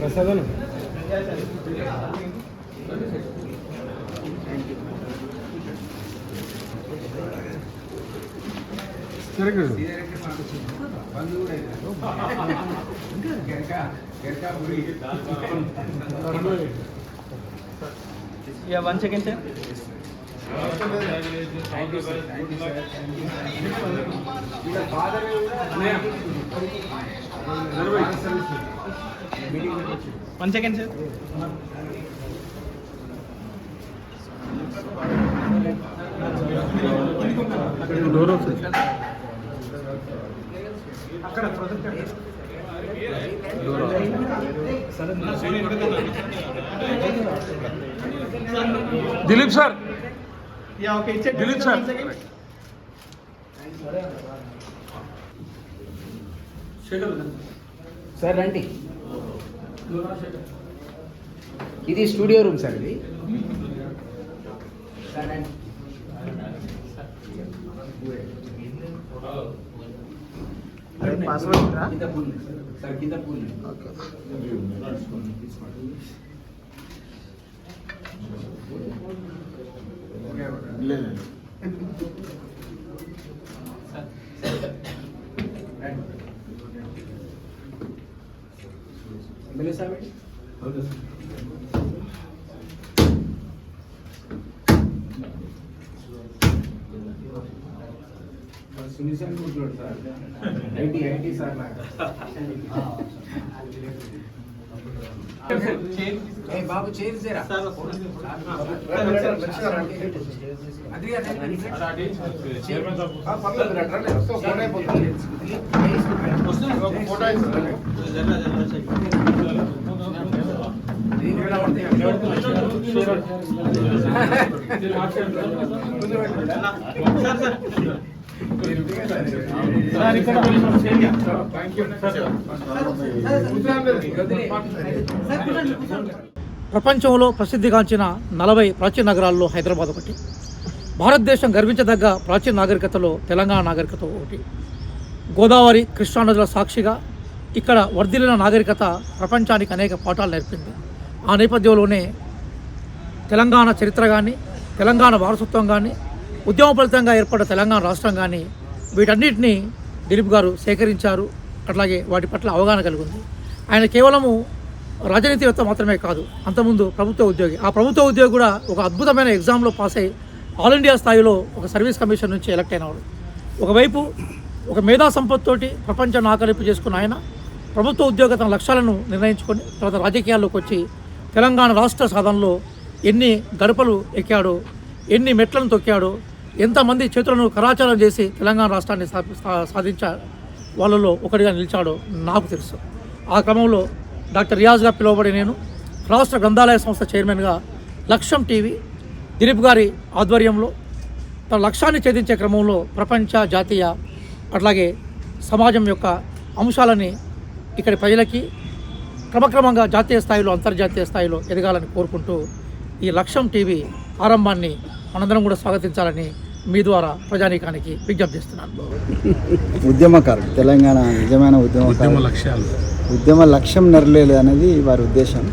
ప్రసాదం Yeah, 1 second, sir. Thank you, sir. Thank you, sir. One second, sir. Dilip sir. Yeah, okay. Check. Dilip sir. Sir రండి. ఇది studio room sir. ఇది sir రండి. Password కింద pool sir, కింద pool. MLA sir Sunil కూర్చోడు sir. IT sir బాబు chair చేరా ప్రపంచంలో ప్రసిద్ధిగాంచిన 40 ప్రాచీన నగరాల్లో హైదరాబాద్ ఒకటి. భారతదేశం గర్వించదగ్గ ప్రాచీన నాగరికతలో తెలంగాణ నాగరికత ఒకటి. గోదావరి కృష్ణా నదుల సాక్షిగా ఇక్కడ వర్ధిల్లిన నాగరికత ప్రపంచానికి అనేక పాఠాలు నేర్పింది. ఆ నేపథ్యంలోనే తెలంగాణ చరిత్ర కానీ, తెలంగాణ వారసత్వం కానీ, ఉద్యమ ఫలితంగా ఏర్పడ్డ తెలంగాణ రాష్ట్రం కానీ, వీటన్నిటినీ దిలీప్ గారు సేకరించారు. అట్లాగే వాటి పట్ల అవగాహన కలిగి ఉంది. ఆయన కేవలము రాజనీతివేత్త మాత్రమే కాదు, అంతకుముందు ప్రభుత్వ ఉద్యోగి. ఆ ప్రభుత్వ ఉద్యోగి కూడా ఒక అద్భుతమైన ఎగ్జామ్లో పాస్ అయ్యి ఆల్ ఇండియా స్థాయిలో ఒక సర్వీస్ కమిషన్ నుంచి ఎలక్ట్ అయినవాడు. ఒకవైపు ఒక మేధా సంపత్తోటి ప్రపంచాన్ని ఆకలింపు చేసుకున్న ఆయన ప్రభుత్వ ఉద్యోగ తన లక్ష్యాలను నిర్ణయించుకొని తర్వాత రాజకీయాల్లోకి వచ్చి తెలంగాణ రాష్ట్ర సాధనలో ఎన్ని గడపలు ఎక్కాడో, ఎన్ని మెట్లను తొక్కాడో, ఎంతమంది చేతులను కరాచారం చేసి తెలంగాణ రాష్ట్రాన్ని సాధించ వాళ్ళలో ఒకటిగా నిలిచాడో నాకు తెలుసు. ఆ క్రమంలో డాక్టర్ రియాజ్గా పిలువబడి నేను రాష్ట్ర గ్రంథాలయ సంస్థ చైర్మన్గా లక్ష్యం టీవీ దిలీప్ గారి ఆధ్వర్యంలో తన లక్ష్యాన్ని ఛేదించే క్రమంలో ప్రపంచ, జాతీయ అట్లాగే సమాజం యొక్క అంశాలని ఇక్కడి ప్రజలకి క్రమక్రమంగా జాతీయ స్థాయిలో, అంతర్జాతీయ స్థాయిలో ఎదగాలని కోరుకుంటూ ఈ లక్ష్యం టీవీ ఆరంభాన్ని మనందరం కూడా స్వాగతించాలని మీ ద్వారా ప్రజానీకానికి విజ్ఞప్తి చేస్తున్నాను. ఉద్యమకారుడు, తెలంగాణ నిజమైన ఉద్యమ లక్ష్యం నెరవేరలేదు అనేది వారి ఉద్దేశం.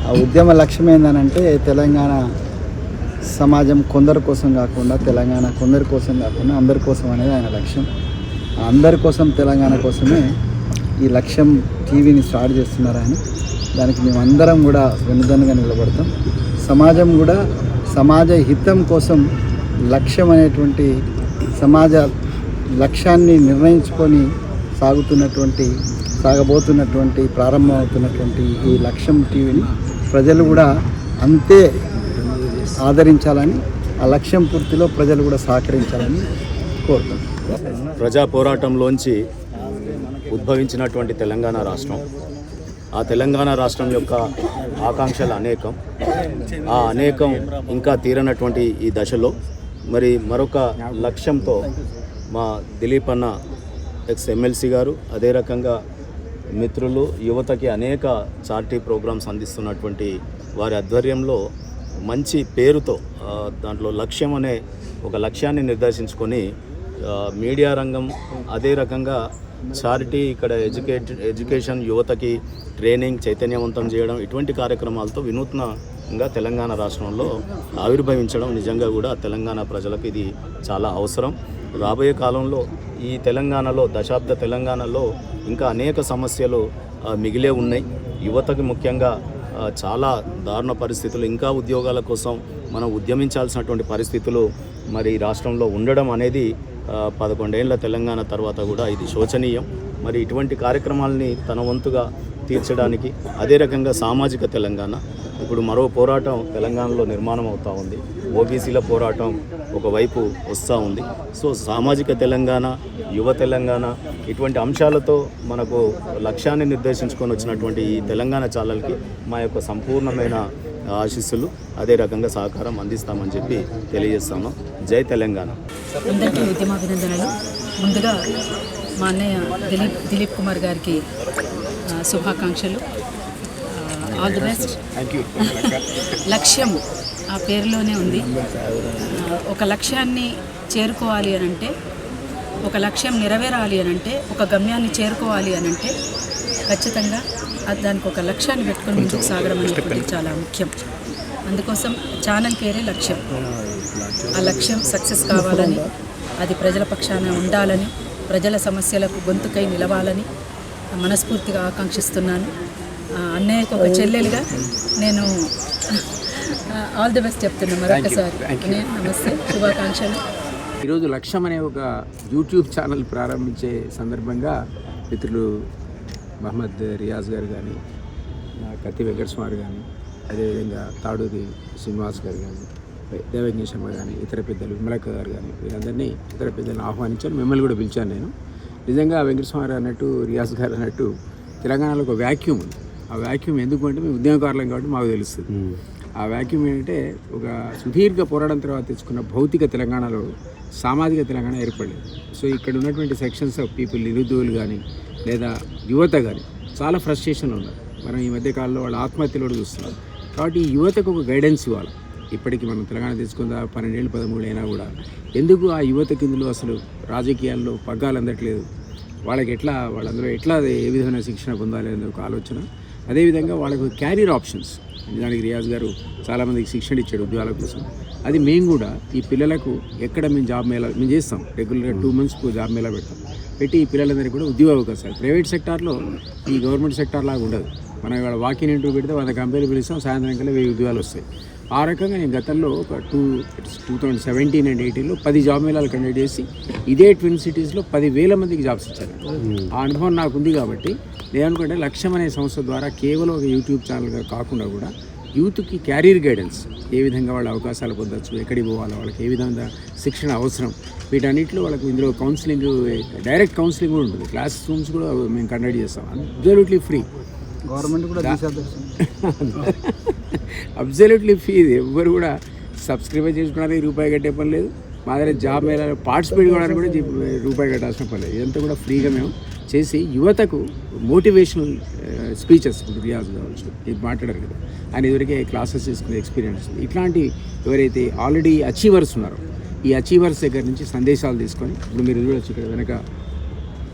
ఆ ఉద్యమ లక్ష్యం ఏంటంటే తెలంగాణ సమాజం కొందరి కోసం కాకుండా, తెలంగాణ కొందరి కోసం కాకుండా అందరి కోసం అనేది ఆయన లక్ష్యం. అందరి కోసం, తెలంగాణ కోసమే ఈ లక్ష్యం టీవీని స్టార్ట్ చేస్తున్నారు ఆయన. దానికి మేమందరం కూడా వెనుదన్నుగా నిలబడతాం. సమాజం కూడా సమాజ హితం కోసం లక్ష్యం అనేటువంటి సమాజ లక్ష్యాన్ని నిర్ణయించుకొని సాగబోతున్నటువంటి ప్రారంభమవుతున్నటువంటి ఈ లక్ష్యం టీవీని ప్రజలు కూడా అంతే ఆదరించాలని, ఆ లక్ష్యం పూర్తిలో ప్రజలు కూడా సహకరించాలని కోరుతున్నాం. ప్రజా పోరాటంలోంచి ఉద్భవించినటువంటి తెలంగాణ రాష్ట్రం, ఆ తెలంగాణ రాష్ట్రం యొక్క ఆకాంక్షలు అనేకం. ఆ అనేకం ఇంకా తీరనటువంటి ఈ దశలో మరి మరొక లక్ష్యంతో మా దిలీప్ అన్న ఎక్స్ ఎమ్మెల్సీ గారు, అదే రకంగా మిత్రులు, యువతకి అనేక చారిటీ ప్రోగ్రామ్స్ అందిస్తున్నటువంటి వారి ఆధ్వర్యంలో మంచి పేరుతో దాంట్లో లక్ష్యం అనే ఒక లక్ష్యాన్ని నిర్దేశించుకొని మీడియా రంగం, అదే రకంగా చారిటీ, ఇక్కడ ఎడ్యుకేషన్, యువతకి ట్రైనింగ్, చైతన్యవంతం చేయడం, ఇటువంటి కార్యక్రమాలతో వినూత్నంగా తెలంగాణ రాష్ట్రంలో ఆవిర్భవించడం నిజంగా కూడా తెలంగాణ ప్రజలకు ఇది చాలా అవసరం. రాబోయే కాలంలో ఈ తెలంగాణలో, దశాబ్ద తెలంగాణలో ఇంకా అనేక సమస్యలు మిగిలే ఉన్నాయి. యువతకి ముఖ్యంగా చాలా దారుణ పరిస్థితులు, ఇంకా ఉద్యోగాల కోసం మనం ఉద్యమించాల్సినటువంటి పరిస్థితులు మరి రాష్ట్రంలో ఉండడం అనేది 11 ఏళ్ల తెలంగాణ తర్వాత కూడా ఇది శోచనీయం. మరి ఇటువంటి కార్యక్రమాలని తన వంతుగా తీర్చడానికి, అదే రకంగా సామాజిక తెలంగాణ, ఇప్పుడు మరో పోరాటం తెలంగాణలో నిర్మాణం అవుతూ ఉంది. ఓబీసీల పోరాటం ఒకవైపు వస్తూ ఉంది. సో సామాజిక తెలంగాణ, యువ తెలంగాణ, ఇటువంటి అంశాలతో మనకు లక్ష్యాన్ని నిర్దేశించుకొని వచ్చినటువంటి ఈ తెలంగాణ ఛానల్కి మా యొక్క సంపూర్ణమైన ఆశీస్సులు, అదే రకంగా సహకారం అందిస్తామని చెప్పి తెలియజేస్తాము. జై తెలంగాణ. అందరికీ ఉద్యమాభినందనలు. ముందుగా మా అన్నయ్య దిలీప్ కుమార్ గారికి శుభాకాంక్షలు. All the best. లక్ష్యం ఆ పేరులోనే ఉంది. ఒక లక్ష్యాన్ని చేరుకోవాలి అనంటే, ఒక లక్ష్యం నెరవేరాలి అనంటే, ఒక గమ్యాన్ని చేరుకోవాలి అనంటే ఖచ్చితంగా దానికి ఒక లక్ష్యాన్ని పెట్టుకొని ముందుకు సాగడం అనేది చాలా ముఖ్యం. అందుకోసం ఛానల్ పేరే లక్ష్యం. ఆ లక్ష్యం సక్సెస్ కావాలని, అది ప్రజల పక్షాన ఉండాలని, ప్రజల సమస్యలకు గొంతుకై నిలవాలని మనస్ఫూర్తిగా ఆకాంక్షిస్తున్నాను. అన్నయ్యకు ఒక చెల్లెలుగా నేను ఆల్ ది బెస్ట్ చెప్తున్నాను మరొకసారి. నమస్తే, శుభాకాంక్షలు. ఈరోజు లక్ష్యం అనే ఒక యూట్యూబ్ ఛానల్ ప్రారంభించే సందర్భంగా మిత్రులు మహమ్మద్ రియాజ్ గారు కానీ, కత్తి వెంకటస్వామి కానీ, అదేవిధంగా తాడూరి శ్రీనివాస్ గారు కానీ, దేవజ్ఞ శర్మ కానీ, ఇతర పెద్దలు విమలక్క గారు కానీ, వీరందరినీ ఇతర పెద్దలను ఆహ్వానించాను. మిమ్మల్ని కూడా పిలిచాను నేను. నిజంగా వెంకటస్వామి గారు అన్నట్టు, రియాజ్ గారు అన్నట్టు తెలంగాణలో ఒక వ్యాక్యూమ్ ఉంది. ఆ వ్యాక్యూమ్ ఎందుకు అంటే మేము ఉద్యమకారులం కాబట్టి మాకు తెలుస్తుంది. ఆ వ్యాక్యూమ్ ఏంటంటే, ఒక సుదీర్ఘ పోరాటం తర్వాత తెచ్చుకున్న భౌతిక తెలంగాణలో సామాజిక తెలంగాణ ఏర్పడలేదు. సో ఇక్కడ ఉన్నటువంటి సెక్షన్స్ ఆఫ్ పీపుల్, నిరుద్యోగులు కానీ లేదా యువత కానీ చాలా ఫ్రస్ట్రేషన్లో ఉన్నారు. మనం ఈ మధ్యకాలంలో వాళ్ళ ఆత్మహత్యలు కూడా చూస్తున్నాం. కాబట్టి ఈ యువతకు ఒక గైడెన్స్ ఇవ్వాలి. ఇప్పటికీ మనం తెలంగాణ తెచ్చుకుందా 12 ఏళ్ళు 13 అయినా కూడా ఎందుకు ఆ యువతకి ఇందులో అసలు రాజకీయాల్లో పగ్గాలు అందట్లేదు, వాళ్ళందరూ ఎట్లా ఏ విధమైన శిక్షణ పొందాలి అనే ఒక ఆలోచన. అదేవిధంగా వాళ్ళకు క్యారియర్ ఆప్షన్స్, దానికి రియాజ్ గారు చాలామందికి శిక్షణ ఇచ్చాడు ఉద్యోగాల కోసం. అది మేము కూడా ఈ పిల్లలకు ఎక్కడ మేము జాబ్ మేళా మేము చేస్తాం, రెగ్యులర్గా 2 months జాబ్ మేళా పెడతాం. పెట్టి ఈ పిల్లలందరికీ కూడా ఉద్యోగ అవకాశాలు. ప్రైవేట్ సెక్టార్లో ఈ గవర్నమెంట్ సెక్టార్ లాగా ఉండదు. మనం ఇవాళ వాకిన్ ఇంటర్వ్యూ పెడితే 100 కంపెనీలు పిలుస్తాం, సాయంత్రం కల్లా 1000 ఉద్యోగాలు వస్తాయి. ఆ రకంగా నేను గతంలో ఒక 2017 and 18లో 10 జాబ్ మేళాలు కండక్ట్ చేసి ఇదే ట్విన్ సిటీస్లో 10,000 మందికి జాబ్స్ ఇచ్చాను. ఆ అనుభవం నాకు ఉంది. కాబట్టి నేను అనుకుంటే లక్ష్యం అనే సంస్థ ద్వారా కేవలం ఒక యూట్యూబ్ ఛానల్గా కాకుండా కూడా యూత్కి క్యారియర్ గైడెన్స్, ఏ విధంగా వాళ్ళ అవకాశాలు పొందొచ్చు, ఎక్కడికి పోవాలి, వాళ్ళకి ఏ విధంగా శిక్షణ అవసరం, వీటన్నిటిలో వాళ్ళకు ఇందులో కౌన్సిలింగ్, డైరెక్ట్ కౌన్సిలింగ్ కూడా ఉంటుంది. క్లాస్ రూమ్స్ కూడా మేము కండక్ట్ చేస్తాం, అబ్జల్యూట్లీ ఫ్రీ. గవర్నమెంట్ కూడా అబ్జల్యూట్లీ ఫ్రీ. ఎవ్వరు కూడా సబ్స్క్రైబ్ చేసుకోవడానికి రూపాయి కట్టే పని లేదు. మా దగ్గర జాబ్ మేళ పార్టిసిపేట్ కావడానికి కూడా రూపాయి కట్టాల్సిన పని లేదు. ఇదంతా కూడా ఫ్రీగా మేము చేసి యువతకు మోటివేషనల్ స్పీచెస్, రియాజ్ కావచ్చు, ఇది మాట్లాడారు కదా, ఆయన ఇదివరకే క్లాసెస్ తీసుకునే ఎక్స్పీరియన్స్. ఇట్లాంటి ఎవరైతే ఆల్రెడీ అచీవర్స్ ఉన్నారో ఈ అచీవర్స్ దగ్గర నుంచి సందేశాలు తీసుకొని, ఇప్పుడు మీరు చూడొచ్చు ఇక్కడ వెనక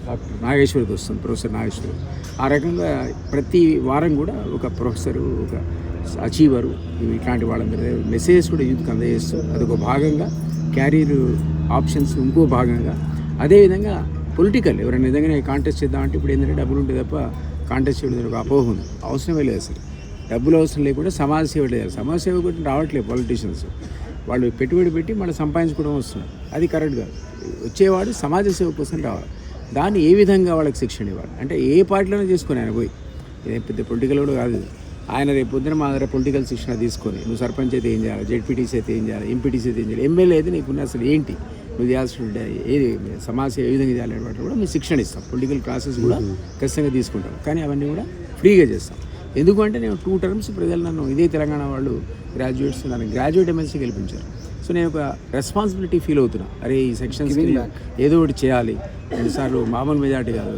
డాక్టర్ నాగేశ్వరికి వస్తుంది, ప్రొఫెసర్ నాగేశ్వర్. ఆ రకంగా ప్రతి వారం కూడా ఒక ప్రొఫెసరు, ఒక అచీవరు, ఇట్లాంటి వాళ్ళందరూ మెసేజెస్ కూడా యూత్కి అందజేస్తూ అదొక భాగంగా క్యారియర్ ఆప్షన్స్ ఇంకో భాగంగా. అదేవిధంగా పొలిటికల్ ఎవరైనా నిజంగానే కాంటెస్ట్ చేద్దామంటే ఇప్పుడు ఏంటంటే డబ్బులు ఉంటే తప్ప కాంటెస్ట్ చేయడం ఒక అపోహ ఉంది. అవసరమే లేదు అసలు. డబ్బులు అవసరం లేకుండా సమాజ సేవ లేదు. సమాజ సేవ కూడా రావట్లేదు పొలిటీషియన్స్. వాళ్ళు పెట్టుబడి పెట్టి మళ్ళీ సంపాదించుకోవడం వస్తున్నారు. అది కరెక్ట్ కాదు. వచ్చేవాడు సమాజ సేవ కోసం రావాలి. దాన్ని ఏ విధంగా వాళ్ళకి శిక్షణ ఇవ్వాలి అంటే ఏ పార్టీలోనే చేసుకొని ఆయన పోయి, ఇదే పెద్ద పొలిటికల్ కూడా కాదు. ఆయన రేపు పొద్దున మా దగ్గర పొలిటికల్ శిక్షణ తీసుకొని నువ్వు సర్పంచ్ అయితే ఏం చేయాలి, జెడ్పీటీసీ అయితే ఏం చేయాలి, ఎంపీటీసీ అయితే ఏం చేయాలి, ఎమ్మెల్యే అయితే నీకున్న అసలు ఏంటి, నువ్వు చేయాల్సిన ఏది సమాజ ఏ విధంగా చేయాలి వాటి కూడా మేము శిక్షణ ఇస్తాం. పొలిటికల్ క్లాసెస్ కూడా ఖచ్చితంగా తీసుకుంటాం. కానీ అవన్నీ కూడా ఫ్రీగా చేస్తాం. ఎందుకంటే నేను 2 terms ప్రజలు నన్ను ఇదే తెలంగాణ వాళ్ళు గ్రాడ్యుయేట్స్ నన్ను గ్రాడ్యుయేట్ ఎమ్మెల్సీ గెలిపించారు. సో నేను ఒక రెస్పాన్సిబిలిటీ ఫీల్ అవుతున్నా, అరే ఈ సెక్షన్స్కి ఏదో ఒకటి చేయాలి. రెండుసార్లు మామూలు మెజార్టీ కాదు,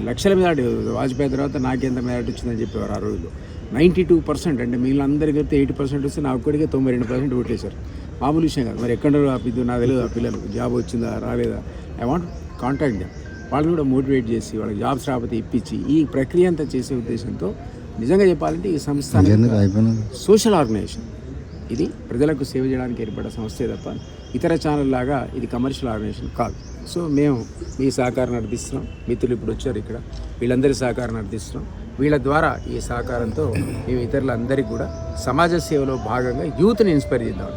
లక్షల మెజార్టీ. వాజ్పేయి తర్వాత నాకెంత మెజార్టీ వచ్చిందని చెప్పేవారు ఆ రోజుల్లో. 92% అంటే మిగిలిన అందరికీ అయితే 80% వస్తే నా ఒక్కడికే 92% ఓట్లేశారు. మామూలు విషయం కాదు. మరి ఎక్కడ ఆపిద్దు నాకు తెలియదు. ఆ పిల్లలు జాబ్ వచ్చిందా రాలేదా, ఐ వాంట్ కాంటాక్ట్ దెమ్. వాళ్ళని కూడా మోటివేట్ చేసి వాళ్ళకి జాబ్స్ రాకపోతే ఇప్పించి ఈ ప్రక్రియ అంతా చేసే ఉద్దేశంతో నిజంగా చెప్పాలంటే ఈ సంస్థ సోషల్ ఆర్గనైజేషన్. ఇది ప్రజలకు సేవ చేయడానికి ఏర్పడ్డ సంస్థే తప్ప ఇతర ఛానల్ లాగా ఇది కమర్షియల్ ఆర్గనైజేషన్ కాదు. సో మేము మీ సహకారం నడిపిస్తున్నాం. మిత్రులు ఇప్పుడు వచ్చారు ఇక్కడ, వీళ్ళందరి సహకారం నడిపిస్తున్నాం. వీళ్ళ ద్వారా ఈ సహకారంతో మేము ఇతరులందరికీ కూడా సమాజ సేవలో భాగంగా యూత్ని ఇన్స్పైర్ చేద్దాం.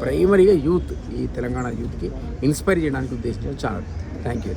ప్రైమరీగా యూత్, ఈ తెలంగాణ యూత్కి ఇన్స్పైర్ చేయడానికి ఉద్దేశించిన ఛానల్. Thank you.